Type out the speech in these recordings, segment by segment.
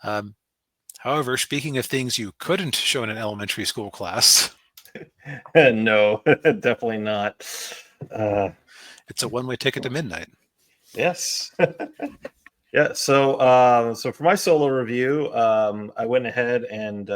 Um, However, speaking of things you couldn't show in an elementary school class, No, definitely not. Uh, it's a one-way ticket to midnight. yes. Yeah. So for my solo review, I went ahead and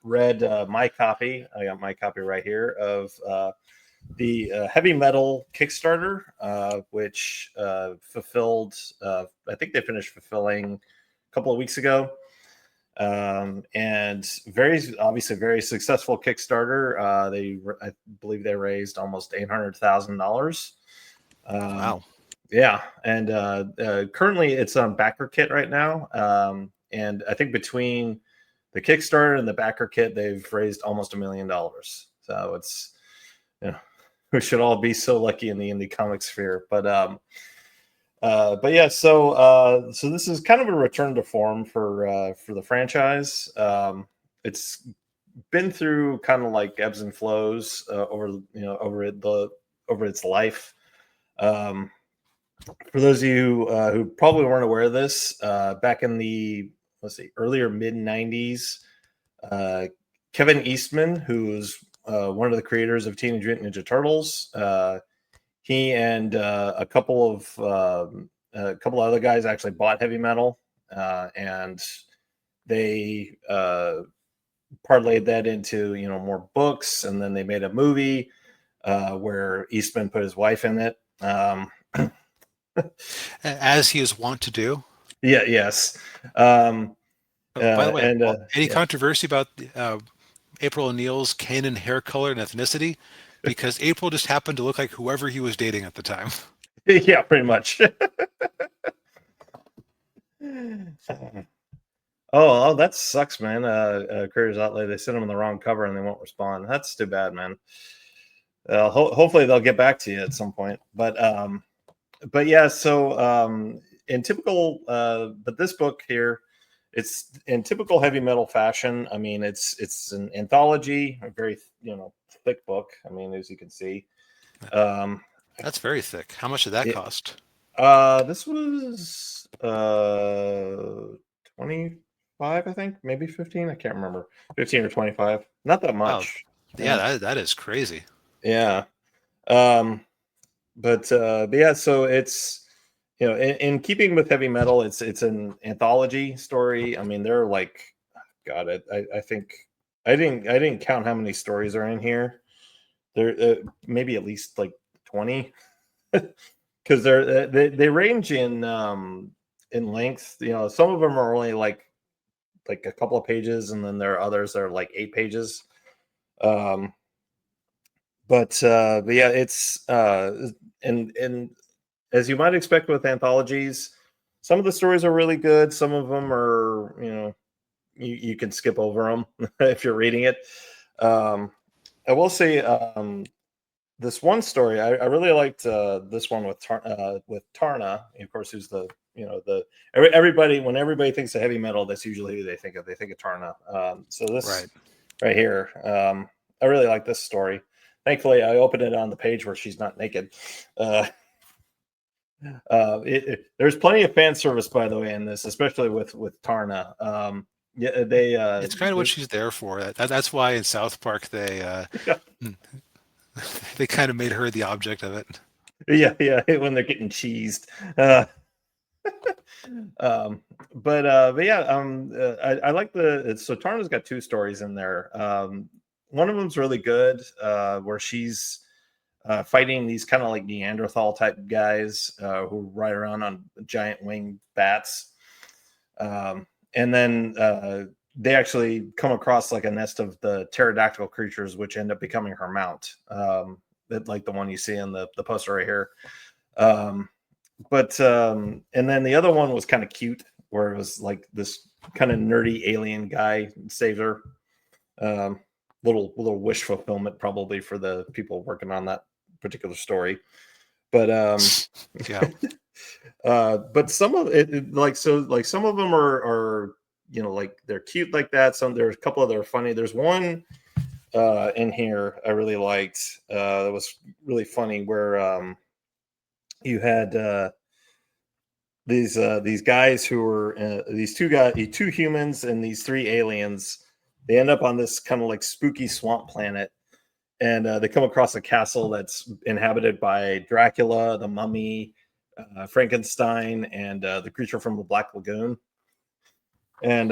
read my copy. I got my copy right here of the Heavy Metal Kickstarter, which fulfilled. I think they finished fulfilling a couple of weeks ago. And very obviously very successful Kickstarter. I believe they raised almost $800,000. Wow. Yeah, and currently it's on backer kit right now. And I think between the Kickstarter and the backer kit, they've raised almost $1 million. So it's, you know, we should all be so lucky in the indie comic sphere. But yeah, so this is kind of a return to form for the franchise. It's been through kind of like ebbs and flows over its life. Um, for those of you who probably weren't aware of this, back in the earlier mid '90s, uh, Kevin Eastman, who was one of the creators of Teenage Mutant Ninja Turtles, he and a couple other guys actually bought Heavy Metal, and they parlayed that into more books, and then they made a movie where Eastman put his wife in it. As he is wont to do. Yeah, yes. Um, By the way, and any Yeah, controversy about April O'Neil's canon hair color and ethnicity? Because April just happened to look like whoever he was dating at the time. yeah, pretty much. Oh, that sucks, man. Courier's Outlet, they sent them the wrong cover and they won't respond. That's too bad, man. Hopefully they'll get back to you at some point. But yeah, in typical, but this book here, it's in typical heavy metal fashion. I mean, it's an anthology, a very thick book. I mean, as you can see, um, That's very thick. How much did that it, cost? this was 25, I think, maybe 15. I can't remember, 15 or 25. Not that Wow. much. Yeah, Yeah, that is crazy. yeah. Um, but yeah, so it's in keeping with heavy metal, it's an anthology story. I mean, there are like, God, I think I didn't count how many stories are in here. There maybe at least like 20, because they range in length. Some of them are only like a couple of pages, and then there are others that are like 8 pages. Um, but yeah, it's and as you might expect with anthologies, some of the stories are really good. Some of them are, you can skip over them if you're reading it. Um, I will say, this one story I really liked. This one with Tarna, of course, who's the everybody when everybody thinks of heavy metal, that's usually who they think of. They think of Tarna. So this Right. right here, I really like this story. Thankfully, I opened it on the page where she's not naked. Uh, there's plenty of fan service, by the way, in this, especially with Tarna. Yeah, It's kind of what she's there for. That's why in South Park they kind of made her the object of it. yeah, when they're getting cheesed. Uh, but yeah, I like so Tarna's got two stories in there. One of them's really good, where she's fighting these kind of like Neanderthal type guys who ride around on giant winged bats. And then they actually come across like a nest of the pterodactyl creatures, which end up becoming her mount. Like the one you see in the poster right here. Um, but and then the other one was kind of cute, where it was like this kind of nerdy alien guy saved her. Um, little wish fulfillment probably for the people working on that particular story. But Yeah. but some of it, like some of them are like they're cute like that. There's a couple of that are funny. There's one in here I really liked, that was really funny, where you had these guys who are these two humans and these three aliens. They end up on this kind of like spooky swamp planet, and they come across a castle that's inhabited by Dracula, the Mummy, Frankenstein, and the creature from the Black Lagoon. And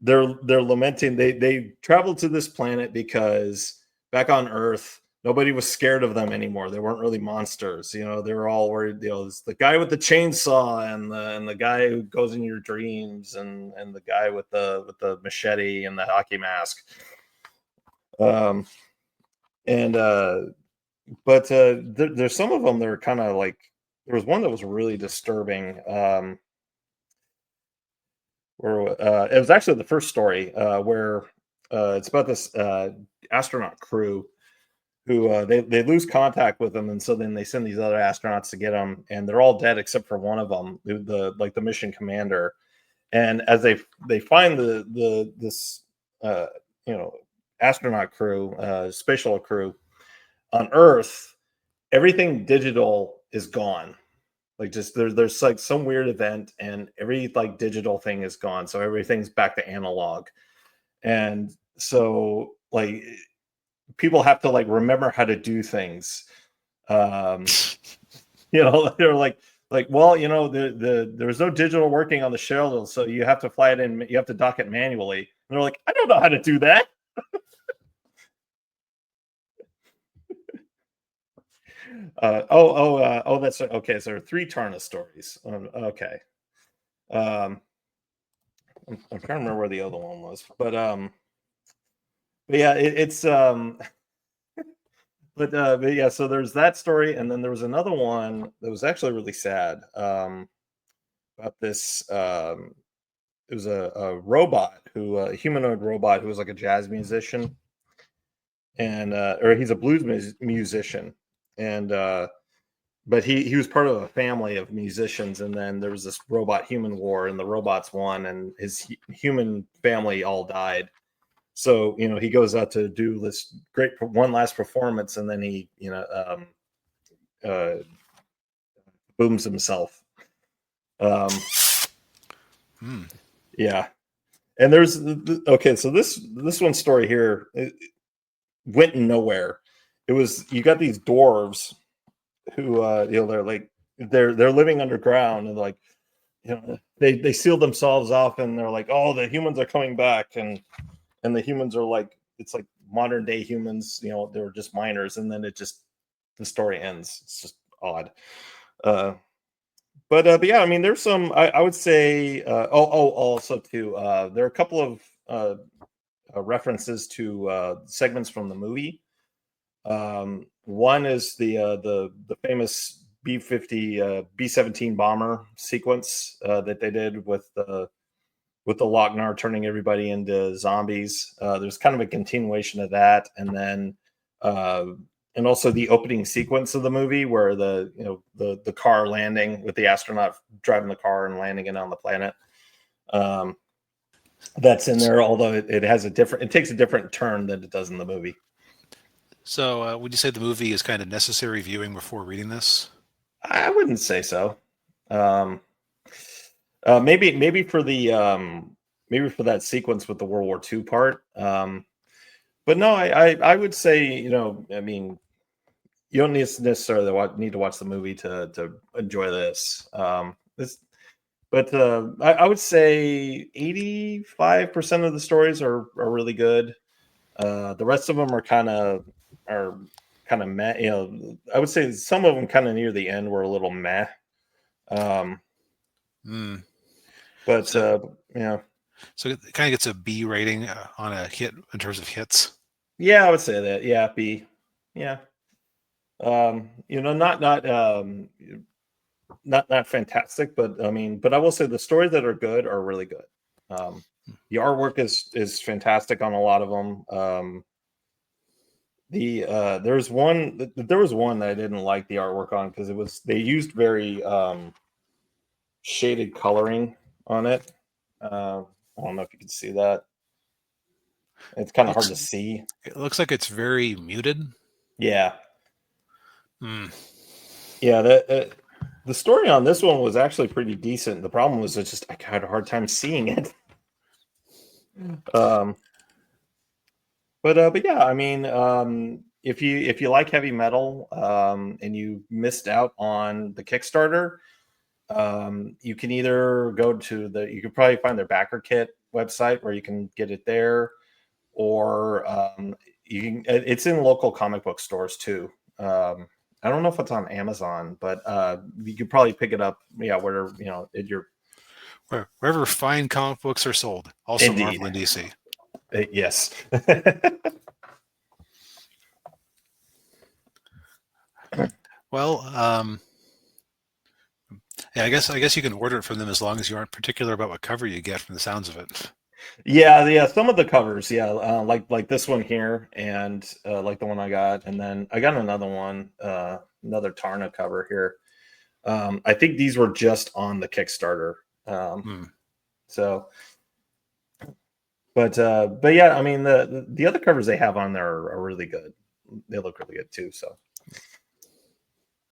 they're lamenting. They traveled to this planet because back on Earth, nobody was scared of them anymore. They weren't really monsters. You know, they were all worried. You know, it's the guy with the chainsaw and the guy who goes in your dreams and the guy with the machete and the hockey mask. Um, and but there's some of them that are kind of like, there was one that was really disturbing. Where it was actually the first story where it's about this astronaut crew who they lose contact with them, and so then they send these other astronauts to get them, and they're all dead except for one of them, the mission commander. And as they find this you know, astronaut crew, spatial crew on Earth, everything digital is gone. Like, just there's like some weird event and every like digital thing is gone, so everything's back to analog. And so like people have to like remember how to do things. um you know, they're like, well, you know, there was no digital working on the shuttle, so you have to fly it in, you have to dock it manually. And they're like, I don't know how to do that. That's okay. So there are three Tarna stories. Okay. um I'm trying to remember where the other one was, but yeah, it's but yeah, so there's that story, and then there was another one that was actually really sad, about this. It was a robot a humanoid robot who was like a jazz musician, and or he's a musician, and but he was part of a family of musicians, and then there was this robot human war, and the robots won, and his human family all died. So, you know, he goes out to do this great one last performance, and then he, you know, uh, booms himself. Um, Hmm. yeah, and there's okay. So this one story here, it went nowhere. It was, you got these dwarves who, you know, they're like, they're living underground, and like, you know, they seal themselves off, and they're like, oh, the humans are coming back, and the humans are like, it's like modern day humans, you know, they're just miners, and then it just, the story ends. It's just odd. uh but yeah, I mean, there's some, I would say, also too, there are a couple of references to segments from the movie. One is the famous B-50 B-17 bomber sequence that they did with the Lochnar turning everybody into zombies. There's kind of a continuation of that, and then uh, and also the opening sequence of the movie where the, you know, the car landing with the astronaut driving the car and landing it on the planet. Um, that's in there, although it has a different, it takes a different turn than it does in the movie. So, would you say the movie is kind of necessary viewing before reading this? I wouldn't say so. Um, maybe for the maybe for that sequence with the World War II part. But no, I would say, you know, I mean, you don't necessarily need to watch the movie to enjoy this. But I would say 85% of the stories are really good. The rest of them are kind of meh. You know, I would say some of them kind of near the end were a little meh. Um, Hmm. but So, you know, so it kind of gets a B rating on a hit in terms of hits. yeah, I would say that. Yeah, B. Yeah. You know, not fantastic, but I mean, but I will say the stories that are good are really good. Um, the artwork is fantastic on a lot of them. There was one that I didn't like the artwork on because it was, they used very shaded coloring on it. I don't know if you can see that. It's kind of hard Looks to see. it looks like it's very muted. Yeah, Hmm. yeah. The story on this one was actually pretty decent. The problem was it's just I had a hard time seeing it. Um, but yeah, I mean, if you like heavy metal and you missed out on the Kickstarter, you can either go to you can probably find their backer kit website where you can get it there, or you can. It's in local comic book stores too. I don't know if it's on Amazon, but you could probably pick it up. Yeah, where in your Wherever fine comic books are sold, also Indeed. Marvel and DC. Yes. Well, yeah, I guess you can order it from them as long as you aren't particular about what cover you get from the sounds of it. Yeah. Some of the covers, yeah, like this one here, and like the one I got, and then I got another one, another Tarna cover here. I think these were just on the Kickstarter. Hmm. So, but yeah, I mean the other covers they have on there are really good. They look really good too. So